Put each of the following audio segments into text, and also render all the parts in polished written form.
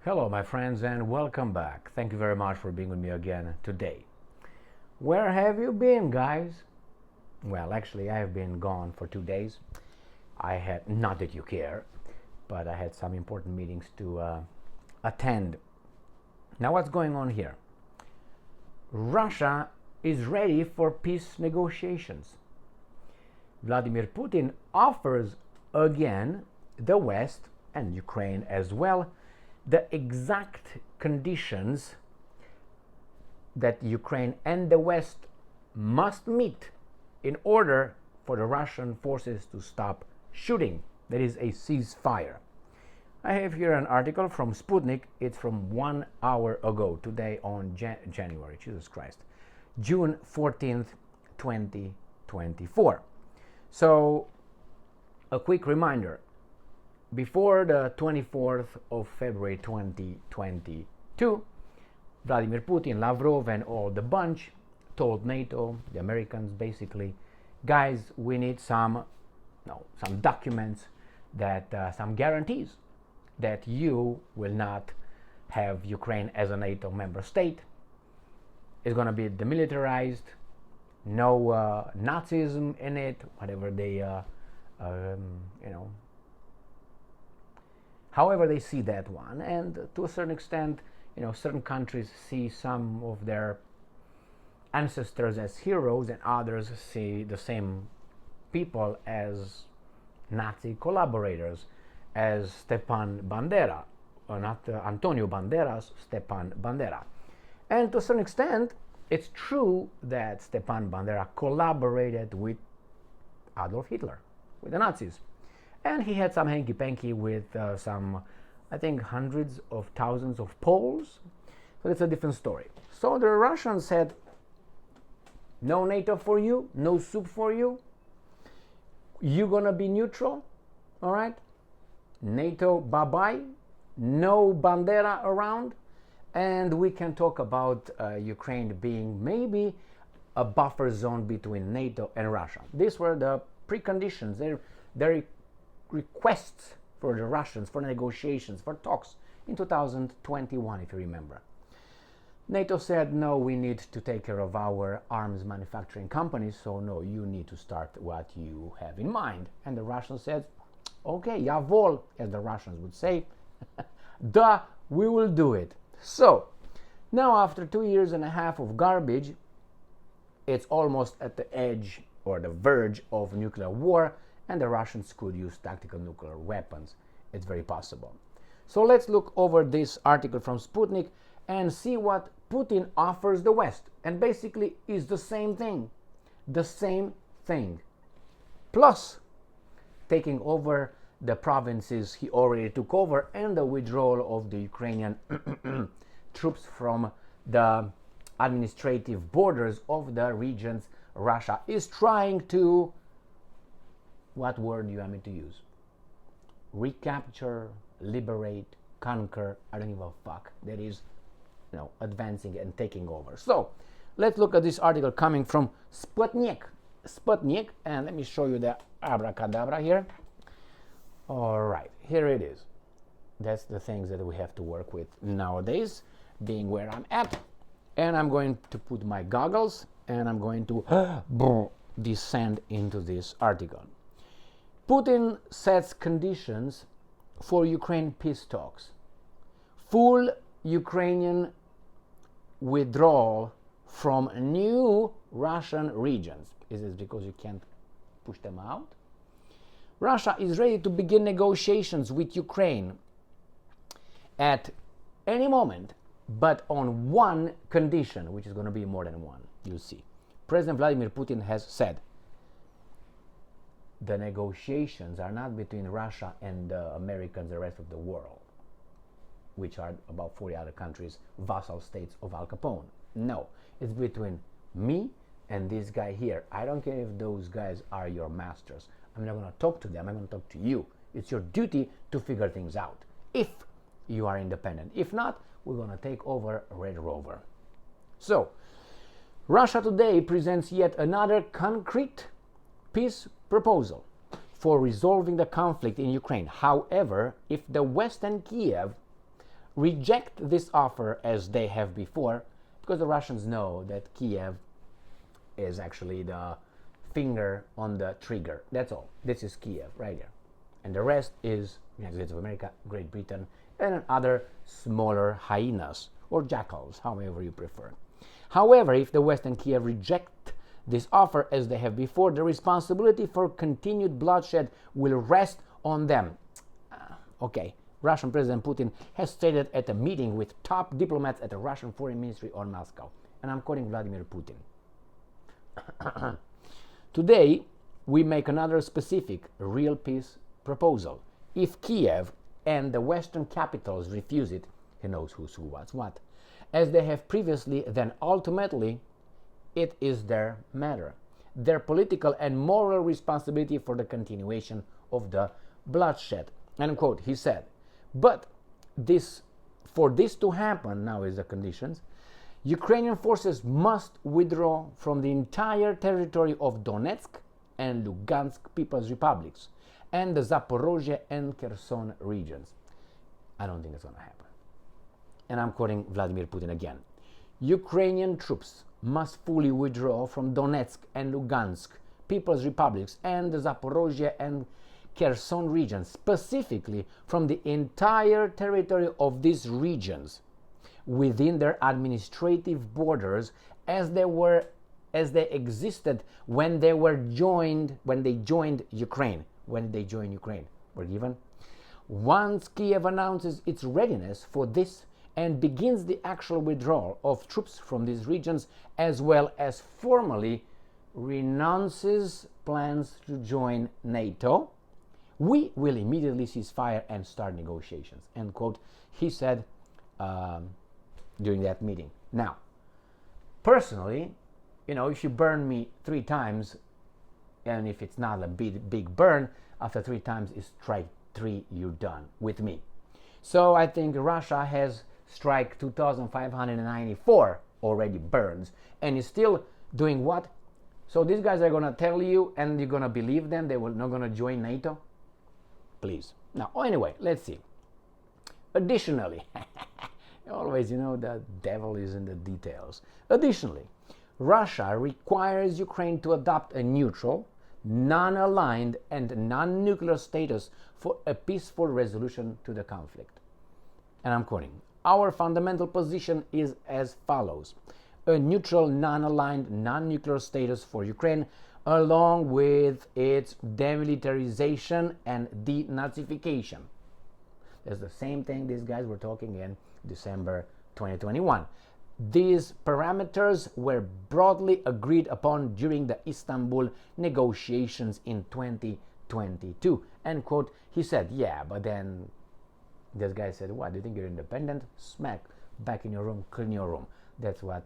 Hello, my friends, and welcome back. Thank you very much for being with me again today. Where have you been, guys? Well, actually, I have been gone for 2 days. I had, not that you care, but I had some important meetings to attend. Now, what's going on here? Russia is ready for peace negotiations. Vladimir Putin offers again the West and Ukraine as well the exact conditions that Ukraine and the West must meet in order for the Russian forces to stop shooting. That is a ceasefire. I have here an article from Sputnik. It's from 1 hour ago, today on January, Jesus Christ, June 14th, 2024. So, a quick reminder. Before the 24th of February 2022, Vladimir Putin, Lavrov, and all the bunch told NATO, the Americans basically, guys, we need some documents, that some guarantees that you will not have Ukraine as a NATO member state. It's going to be demilitarized, no Nazism in it, whatever they, however they see that one. And to a certain extent, certain countries see some of their ancestors as heroes, and others see the same people as Nazi collaborators, as Stepan Bandera, or not Antonio Banderas, Stepan Bandera. And to a certain extent, it's true that Stepan Bandera collaborated with Adolf Hitler, with the Nazis. And he had some hanky-panky with some, I think, hundreds of thousands of Poles. So that's a different story. So the Russians said, no NATO for you, no soup for you. You're going to be neutral, all right? NATO, bye-bye. No Bandera around. And we can talk about Ukraine being maybe a buffer zone between NATO and Russia. These were the preconditions. They're requests for the Russians, for negotiations, for talks in 2021, if you remember. NATO said, no, we need to take care of our arms manufacturing companies, so no, you need to start what you have in mind. And the Russians said, okay, jawohl, as the Russians would say, duh, we will do it. So, now after 2.5 years of garbage, it's almost at the edge or the verge of nuclear war, and the Russians could use tactical nuclear weapons. It's very possible. So let's look over this article from Sputnik and see what Putin offers the West. And basically is the same thing. The same thing. Plus, taking over the provinces he already took over and the withdrawal of the Ukrainian troops from the administrative borders of the regions Russia is trying to, what word do you want me to use? Recapture, liberate, conquer, I don't give a fuck. That is, advancing and taking over. So, let's look at this article coming from Sputnik. And let me show you the abracadabra here. All right, here it is. That's the things that we have to work with nowadays, being where I'm at. And I'm going to put my goggles and I'm going to descend into this article. Putin sets conditions for Ukraine peace talks. Full Ukrainian withdrawal from new Russian regions. Is this because you can't push them out? Russia is ready to begin negotiations with Ukraine at any moment, but on one condition, which is going to be more than one. You'll see. President Vladimir Putin has said, the negotiations are not between Russia and the Americans, the rest of the world, which are about 40 other countries, vassal states of Al Capone. No, it's between me and this guy here. I don't care if those guys are your masters. I'm not going to talk to them. I'm going to talk to you. It's your duty to figure things out if you are independent. If not, we're going to take over Red Rover. So, Russia today presents yet another concrete peace proposal for resolving the conflict in Ukraine. However, if the West and Kiev reject this offer as they have before, because the Russians know that Kiev is actually the finger on the trigger. That's all. This is Kiev right here. And the rest is United States of America, Great Britain, and other smaller hyenas or jackals, however you prefer. However, if the West and Kiev reject this offer as they have before, the responsibility for continued bloodshed will rest on them. Okay, Russian President Putin has stated at a meeting with top diplomats at the Russian Foreign Ministry on Moscow. And I'm quoting Vladimir Putin. Today, we make another specific, real peace proposal. If Kiev and the Western capitals refuse it, he knows who's who, what's what, as they have previously, then ultimately it is their matter, their political and moral responsibility for the continuation of the bloodshed. End quote, he said. But for this to happen, now is the conditions, Ukrainian forces must withdraw from the entire territory of Donetsk and Lugansk People's Republics and the Zaporozhye and Kherson regions. I don't think it's going to happen. And I'm quoting Vladimir Putin again. Ukrainian troops must fully withdraw from Donetsk and Lugansk People's Republics and the Zaporozhye and Kherson regions, specifically from the entire territory of these regions within their administrative borders as they existed when they joined Ukraine. We're given. Once Kiev announces its readiness for this and begins the actual withdrawal of troops from these regions, as well as formally renounces plans to join NATO, we will immediately cease fire and start negotiations. End quote. He said during that meeting. Now, personally, if you burn me 3 times, and if it's not a big burn, after 3 times is strike 3, you're done with me. So I think Russia has strike 2,594 already burns, and is still doing what? So these guys are going to tell you, and you're going to believe them, they will not going to join NATO? Please. Now, anyway, let's see. Additionally, always, the devil is in the details. Additionally, Russia requires Ukraine to adopt a neutral, non-aligned, and non-nuclear status for a peaceful resolution to the conflict. And I'm quoting, our fundamental position is as follows. A neutral, non-aligned, non-nuclear status for Ukraine, along with its demilitarization and denazification. That's the same thing these guys were talking in December 2021. These parameters were broadly agreed upon during the Istanbul negotiations in 2022. End quote. He said, yeah, but then this guy said, what, do you think you're independent? Smack, back in your room, clean your room. That's what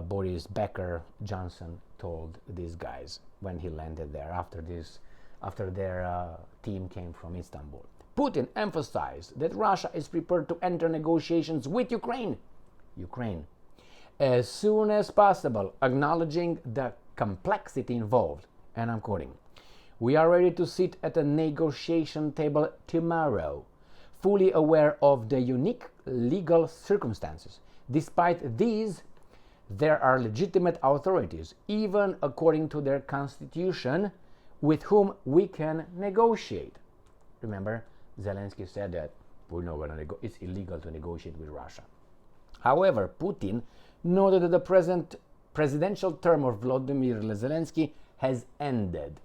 Boris Becker Johnson told these guys when he landed there after their team came from Istanbul. Putin emphasized that Russia is prepared to enter negotiations with Ukraine as soon as possible, acknowledging the complexity involved. And I'm quoting, we are ready to sit at a negotiation table tomorrow, fully aware of the unique legal circumstances. Despite these, there are legitimate authorities, even according to their constitution, with whom we can negotiate. Remember, Zelensky said that we're not going to it's illegal to negotiate with Russia. However, Putin noted that the present presidential term of Volodymyr Zelensky has ended,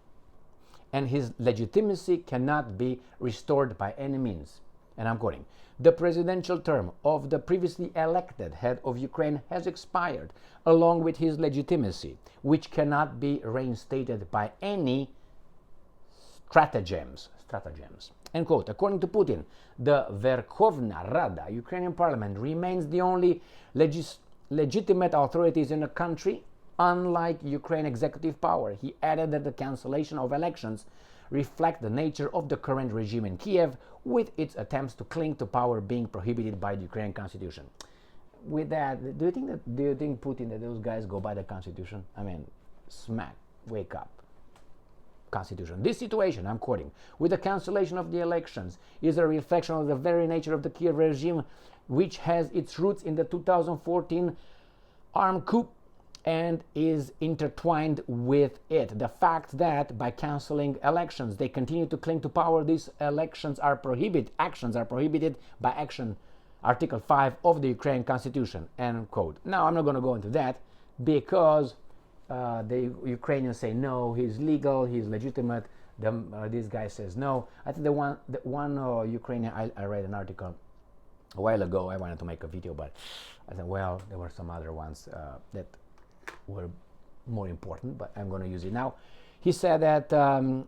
and his legitimacy cannot be restored by any means. And I'm quoting, the presidential term of the previously elected head of Ukraine has expired, along with his legitimacy, which cannot be reinstated by any stratagems. End quote. According to Putin, the Verkhovna Rada, Ukrainian parliament, remains the only legitimate authorities in the country, unlike Ukraine executive power. He added that the cancellation of elections reflect the nature of the current regime in Kiev, with its attempts to cling to power being prohibited by the Ukrainian constitution. With that, do you think Putin, that those guys go by the constitution? I mean, smack, wake up. Constitution. This situation, I'm quoting, with the cancellation of the elections, is a reflection of the very nature of the Kiev regime, which has its roots in the 2014 armed coup and is intertwined with it. The fact that by canceling elections, they continue to cling to power, these actions are prohibited by Article 5 of the Ukrainian Constitution, end quote. Now, I'm not going to go into that because the Ukrainians say no, he's legal, he's legitimate. This guy says no. I think the one Ukrainian, I read an article a while ago. I wanted to make a video, but I said, well, there were some other ones that were more important, but I'm going to use it now. He said that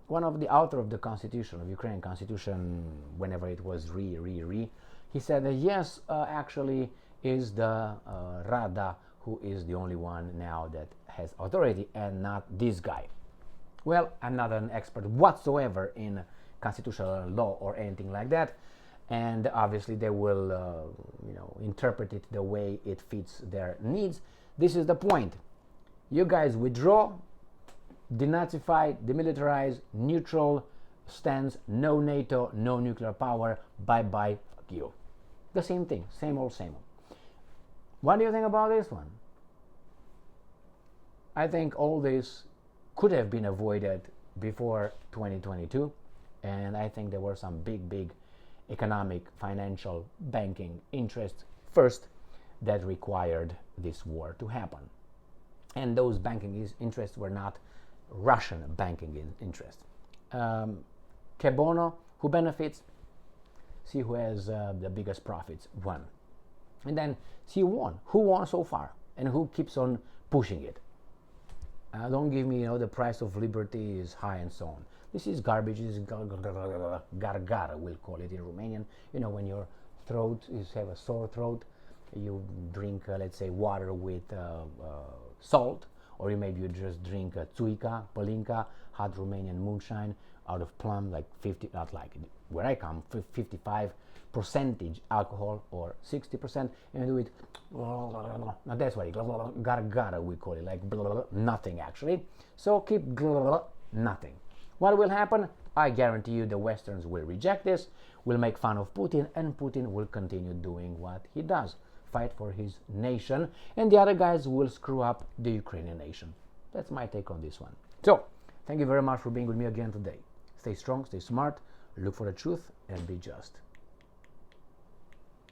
one of the author of the Constitution, of Ukrainian Constitution, whenever it was he said that yes, actually is the Rada who is the only one now that has authority and not this guy. Well, I'm not an expert whatsoever in constitutional law or anything like that, and obviously they will interpret it the way it fits their needs. This is the point. You guys withdraw, denazify, demilitarize, neutral stance, no NATO, no nuclear power, bye-bye, fuck you. The same thing, same old, same old. What do you think about this one? I think all this could have been avoided before 2022, and I think there were some big economic, financial, banking interests first that required this war to happen. And those banking interests were not Russian banking interests. Que bono, who benefits? See who has the biggest profits, won. And then see who won so far, and who keeps on pushing it. Don't give me, the price of liberty is high and so on. This is garbage. This is gargara, we'll call it in Romanian. When your throat have a sore throat, you drink, let's say, water with salt, or you just drink tsuika, palinka, hot Romanian moonshine out of plum, like 50, not like where I come, 55% alcohol or 60%, and do it. Now that's why gargara we call it, like nothing actually. So keep nothing. What will happen? I guarantee you the Westerns will reject this, will make fun of Putin, and Putin will continue doing what he does, fight for his nation, and the other guys will screw up the Ukrainian nation. That's my take on this one. So, thank you very much for being with me again today. Stay strong, stay smart, look for the truth, and be just.